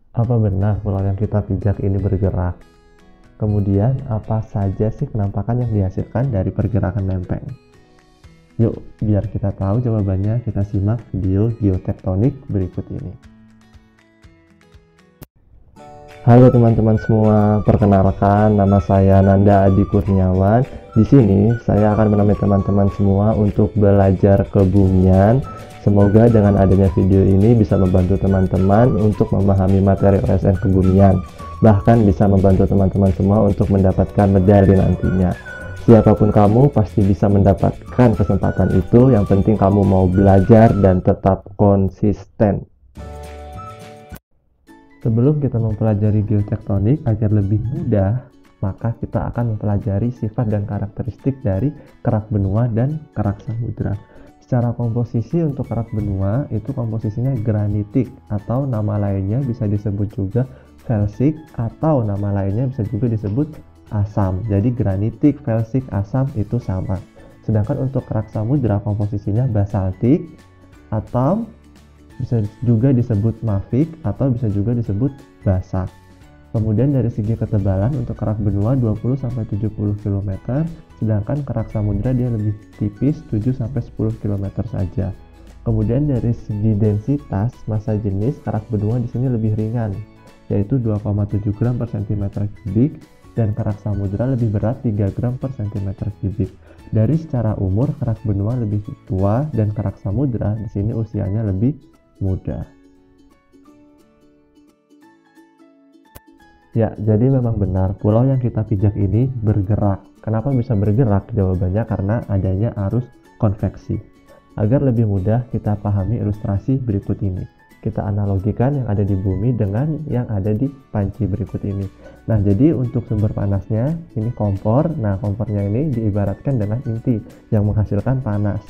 Apa benar pulau yang kita pijak ini bergerak? Kemudian, apa saja sih penampakan yang dihasilkan dari pergerakan lempeng? Yuk, biar kita tahu jawabannya, kita simak video geotektonik berikut ini. Halo teman-teman semua, perkenalkan nama saya Nanda Adi Kurniawan. Di sini saya akan menemani teman-teman semua untuk belajar kebumian. Semoga dengan adanya video ini bisa membantu teman-teman untuk memahami materi OSN kebumian. Bahkan bisa membantu teman-teman semua untuk mendapatkan medali nantinya. Siapapun kamu pasti bisa mendapatkan kesempatan itu, yang penting kamu mau belajar dan tetap konsisten. Sebelum kita mempelajari geotektonik agar lebih mudah, maka kita akan mempelajari sifat dan karakteristik dari kerak benua dan kerak samudra. Secara komposisi untuk kerak benua itu komposisinya granitik, atau nama lainnya bisa disebut juga felsik, atau nama lainnya bisa juga disebut asam. Jadi granitik, felsik, asam itu sama. Sedangkan untuk kerak samudra komposisinya basaltik, atau bisa juga disebut mafik, atau bisa juga disebut basak. Kemudian dari segi ketebalan untuk kerak benua 20-70 km, sedangkan kerak samudra dia lebih tipis 7-10 km saja. Kemudian dari segi densitas massa jenis kerak benua di sini lebih ringan, yaitu 2,7 gram per cm kubik, dan kerak samudra lebih berat 3 gram per cm kubik. Dari secara umur kerak benua lebih tua dan kerak samudra di sini usianya lebih muda. Ya, jadi memang benar pulau yang kita pijak ini bergerak. Kenapa bisa bergerak? Jawabannya karena adanya arus konveksi. Agar lebih mudah kita pahami ilustrasi berikut ini. Kita analogikan yang ada di bumi dengan yang ada di panci berikut ini. Nah, jadi untuk sumber panasnya ini kompor. Nah, kompornya ini diibaratkan dengan inti yang menghasilkan panas.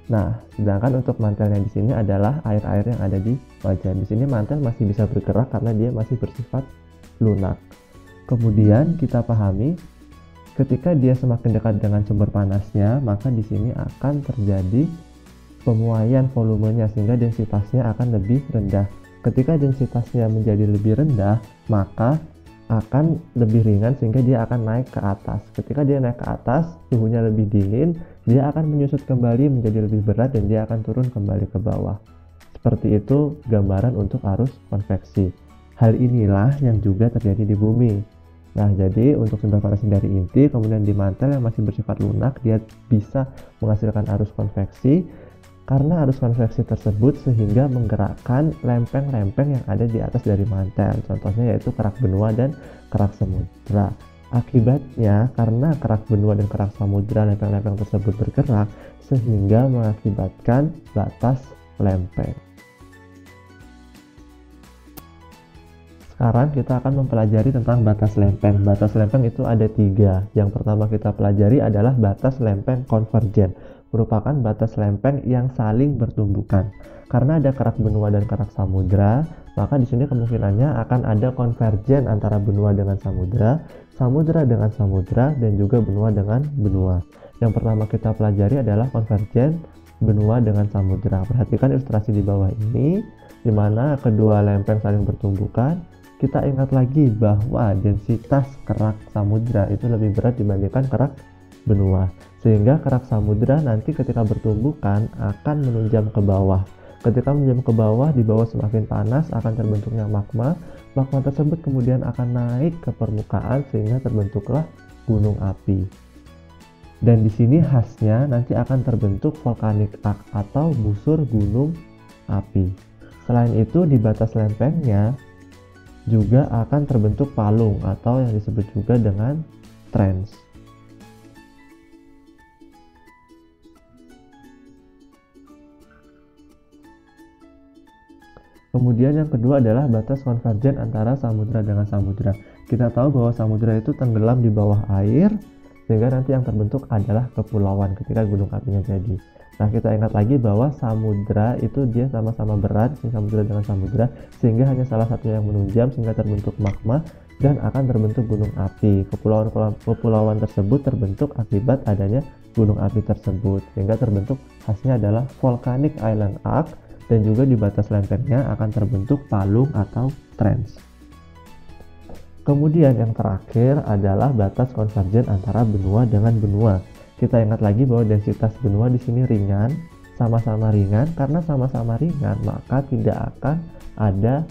Nah, sedangkan untuk mantelnya di sini adalah air-air yang ada di wajan. Di sini mantel masih bisa bergerak karena dia masih bersifat lunak. Kemudian kita pahami ketika dia semakin dekat dengan sumber panasnya, maka di sini akan terjadi pemuaian volumenya sehingga densitasnya akan lebih rendah. Ketika densitasnya menjadi lebih rendah, maka akan lebih ringan sehingga dia akan naik ke atas. Ketika dia naik ke atas, suhunya lebih dingin, dia akan menyusut kembali menjadi lebih berat dan dia akan turun kembali ke bawah. Seperti itu gambaran untuk arus konveksi. Hal inilah yang juga terjadi di bumi. Nah, jadi untuk sumber panas dari inti, kemudian di mantel yang masih bersifat lunak, dia bisa menghasilkan arus konveksi. Karena arus konveksi tersebut sehingga menggerakkan lempeng-lempeng yang ada di atas dari mantel. Contohnya yaitu kerak benua dan kerak samudra. Akibatnya karena kerak benua dan kerak samudra lempeng-lempeng tersebut bergerak sehingga mengakibatkan batas lempeng. Sekarang kita akan mempelajari tentang batas lempeng. Batas lempeng itu ada 3. Yang pertama kita pelajari adalah batas lempeng konvergen, merupakan batas lempeng yang saling bertumbukan. Karena ada kerak benua dan kerak samudra, maka di sini kemungkinannya akan ada konvergen antara benua dengan samudra, samudra dengan samudra, dan juga benua dengan benua. Yang pertama kita pelajari adalah konvergen benua dengan samudra. Perhatikan ilustrasi di bawah ini, di mana kedua lempeng saling bertumbukan. Kita ingat lagi bahwa densitas kerak samudra itu lebih berat dibandingkan kerak benua, sehingga kerak samudra nanti ketika bertumbukan akan menunjam ke bawah. Ketika menunjam ke bawah, di bawah semakin panas akan terbentuknya magma. Magma tersebut kemudian akan naik ke permukaan sehingga terbentuklah gunung api. Dan di sini khasnya nanti akan terbentuk volcanic arc atau busur gunung api. Selain itu di batas lempengnya juga akan terbentuk palung atau yang disebut juga dengan trends. Kemudian yang kedua adalah batas konvergen antara samudra dengan samudra. Kita tahu bahwa samudra itu tenggelam di bawah air, sehingga nanti yang terbentuk adalah kepulauan ketika gunung apinya jadi. Nah, kita ingat lagi bahwa samudra itu dia sama-sama berat, samudra dengan samudra, sehingga hanya salah satu yang menunjam sehingga terbentuk magma dan akan terbentuk gunung api. Kepulauan tersebut terbentuk akibat adanya gunung api tersebut, sehingga terbentuk khasnya adalah volcanic island arc. dan juga di batas lempengnya akan terbentuk palung atau trends. Kemudian yang terakhir adalah batas konvergen antara benua dengan benua. Kita ingat lagi bahwa densitas benua di sini ringan, sama-sama ringan. Karena sama-sama ringan, maka tidak akan ada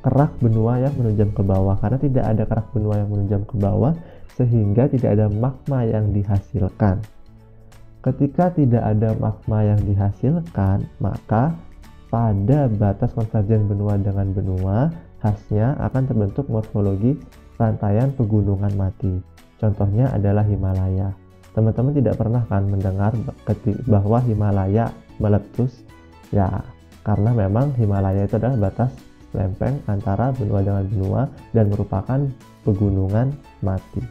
kerak benua yang menunjam ke bawah. Karena tidak ada kerak benua yang menunjam ke bawah, sehingga tidak ada magma yang dihasilkan. Ketika tidak ada magma yang dihasilkan, maka pada batas konvergen benua dengan benua, khasnya akan terbentuk morfologi rantaian pegunungan mati. Contohnya adalah Himalaya. Teman-teman tidak pernah kan mendengar bahwa Himalaya meletus? Ya, karena memang Himalaya itu adalah batas lempeng antara benua dengan benua dan merupakan pegunungan mati.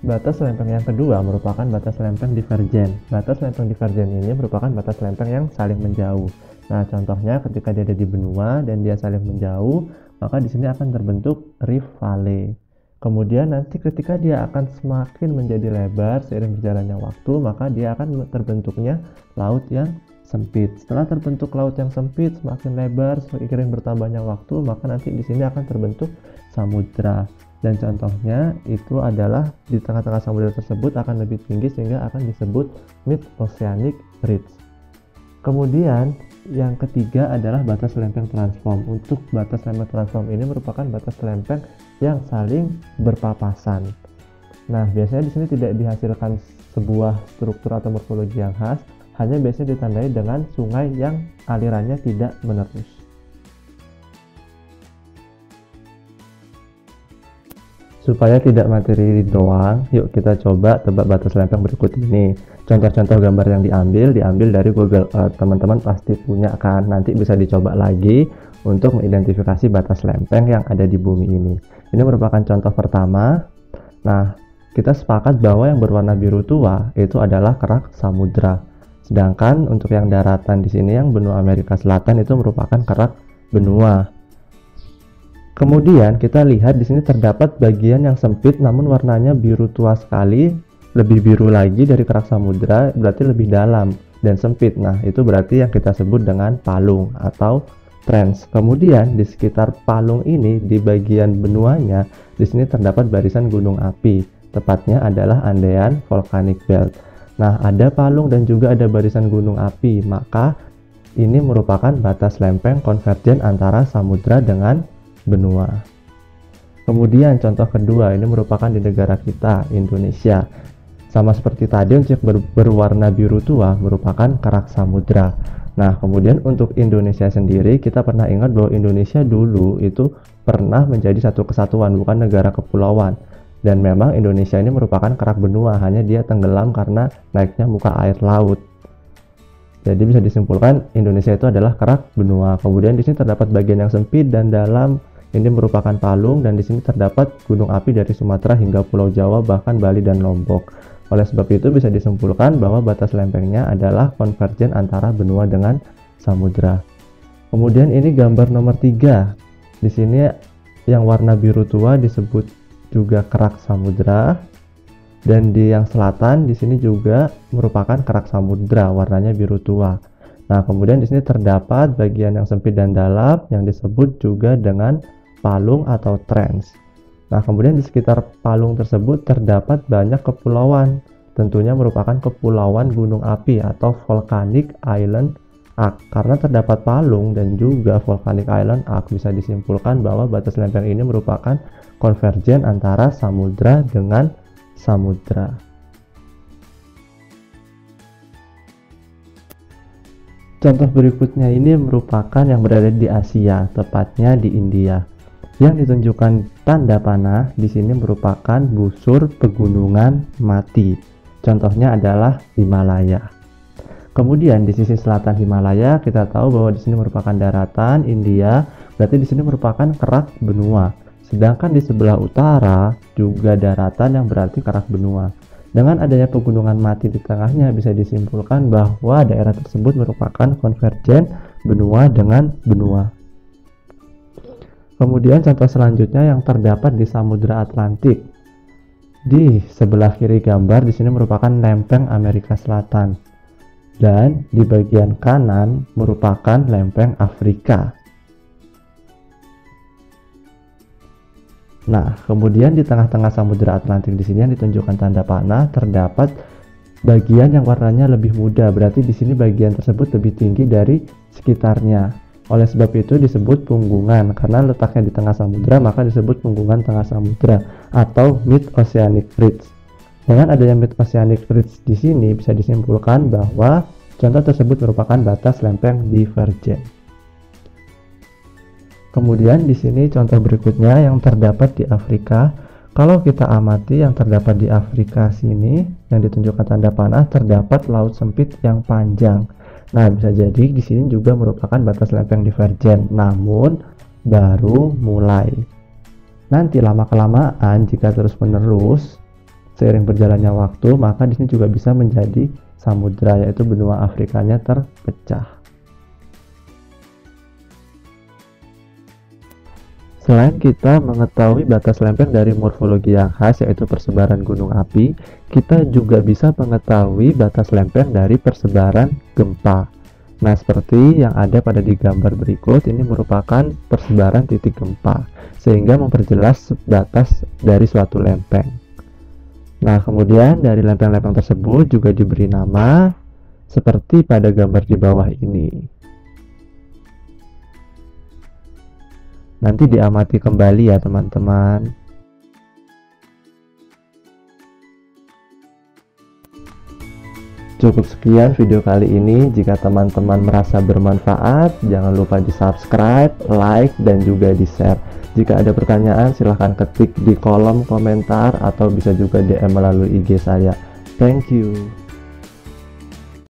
Batas lempeng yang kedua merupakan batas lempeng divergen. Batas lempeng divergen ini merupakan batas lempeng yang saling menjauh. Nah, contohnya ketika dia ada di benua dan dia saling menjauh, maka di sini akan terbentuk rift valley. Kemudian nanti ketika dia akan semakin menjadi lebar seiring berjalannya waktu, maka dia akan terbentuknya laut yang sempit. Setelah terbentuk laut yang sempit, semakin lebar seiring bertambahnya waktu, maka nanti di sini akan terbentuk samudra. Dan contohnya itu adalah di tengah-tengah samudra tersebut akan lebih tinggi sehingga akan disebut mid-oceanic ridge. Kemudian yang ketiga adalah batas lempeng transform. Untuk batas lempeng transform ini merupakan batas lempeng yang saling berpapasan. Nah, biasanya di sini tidak dihasilkan sebuah struktur atau morfologi yang khas, hanya biasanya ditandai dengan sungai yang alirannya tidak menerus. Supaya tidak materi doang, yuk kita coba tebak batas lempeng berikut ini. Contoh-contoh gambar yang diambil dari Google Earth. Teman-teman pasti punya kan, nanti bisa dicoba lagi untuk mengidentifikasi batas lempeng yang ada di bumi ini. Ini merupakan contoh pertama. Nah, kita sepakat bahwa yang berwarna biru tua itu adalah kerak samudra. Sedangkan untuk yang daratan di sini yang benua Amerika Selatan itu merupakan kerak benua. Kemudian kita lihat di sini terdapat bagian yang sempit namun warnanya biru tua sekali, lebih biru lagi dari kerak samudra, berarti lebih dalam dan sempit. Nah, itu berarti yang kita sebut dengan palung atau trends. Kemudian di sekitar palung ini di bagian benuanya di sini terdapat barisan gunung api, tepatnya adalah Andean Volcanic Belt. Nah, ada palung dan juga ada barisan gunung api, maka ini merupakan batas lempeng konvergen antara samudra dengan benua. Kemudian contoh kedua ini merupakan di negara kita, Indonesia. Sama seperti tadi untuk berwarna biru tua merupakan kerak samudra. Nah, kemudian untuk Indonesia sendiri kita pernah ingat bahwa Indonesia dulu itu pernah menjadi satu kesatuan, bukan negara kepulauan. Dan memang Indonesia ini merupakan kerak benua, hanya dia tenggelam karena naiknya muka air laut. Jadi bisa disimpulkan Indonesia itu adalah kerak benua. Kemudian di sini terdapat bagian yang sempit dan dalam. Ini merupakan palung dan di sini terdapat gunung api dari Sumatera hingga Pulau Jawa, bahkan Bali dan Lombok. Oleh sebab itu bisa disimpulkan bahwa batas lempengnya adalah konvergen antara benua dengan samudra. Kemudian ini gambar nomor 3. Di sini yang warna biru tua disebut juga kerak samudra. Dan di yang selatan di sini juga merupakan kerak samudra, warnanya biru tua. Nah, kemudian di sini terdapat bagian yang sempit dan dalam yang disebut juga dengan palung atau trends. Nah, kemudian di sekitar palung tersebut terdapat banyak kepulauan, tentunya merupakan kepulauan gunung api atau volcanic island arc. Karena terdapat palung dan juga volcanic island arc, bisa disimpulkan bahwa batas lempeng ini merupakan konvergen antara samudra dengan samudra. Contoh berikutnya ini merupakan yang berada di Asia, tepatnya di India. Yang ditunjukkan tanda panah di sini merupakan busur pegunungan mati. Contohnya adalah Himalaya. Kemudian di sisi selatan Himalaya kita tahu bahwa di sini merupakan daratan India, berarti di sini merupakan kerak benua. Sedangkan di sebelah utara juga daratan yang berarti kerak benua. Dengan adanya pegunungan mati di tengahnya bisa disimpulkan bahwa daerah tersebut merupakan konvergen benua dengan benua. Kemudian contoh selanjutnya yang terdapat di Samudra Atlantik. Di sebelah kiri gambar di sini merupakan lempeng Amerika Selatan. dan di bagian kanan merupakan lempeng Afrika. Nah, kemudian di tengah-tengah Samudra Atlantik di sini yang ditunjukkan tanda panah terdapat bagian yang warnanya lebih muda, berarti di sini bagian tersebut lebih tinggi dari sekitarnya. Oleh sebab itu disebut punggungan, karena letaknya di tengah samudra maka disebut punggungan tengah samudra atau Mid-Oceanic Ridge. Dengan adanya Mid-Oceanic Ridge di sini bisa disimpulkan bahwa contoh tersebut merupakan batas lempeng divergen. Kemudian di sini contoh berikutnya yang terdapat di Afrika. Kalau kita amati yang terdapat di Afrika sini yang ditunjukkan tanda panah terdapat laut sempit yang panjang. Nah, bisa jadi di sini juga merupakan batas lempeng divergen, namun baru mulai. Nanti lama-kelamaan jika terus-menerus seiring berjalannya waktu, maka di sini juga bisa menjadi samudra, yaitu benua Afrikanya terpecah. Selain kita mengetahui batas lempeng dari morfologi yang khas yaitu persebaran gunung api, kita juga bisa mengetahui batas lempeng dari persebaran gempa. Nah, seperti yang ada pada di gambar berikut, ini merupakan persebaran titik gempa, sehingga memperjelas batas dari suatu lempeng. Nah, kemudian dari lempeng-lempeng tersebut juga diberi nama seperti pada gambar di bawah ini. Nanti diamati kembali ya teman-teman. Cukup sekian video kali ini. Jika teman-teman merasa bermanfaat, jangan lupa di subscribe, like, dan juga di share. Jika ada pertanyaan silahkan ketik di kolom komentar atau bisa juga DM melalui IG saya. Thank you.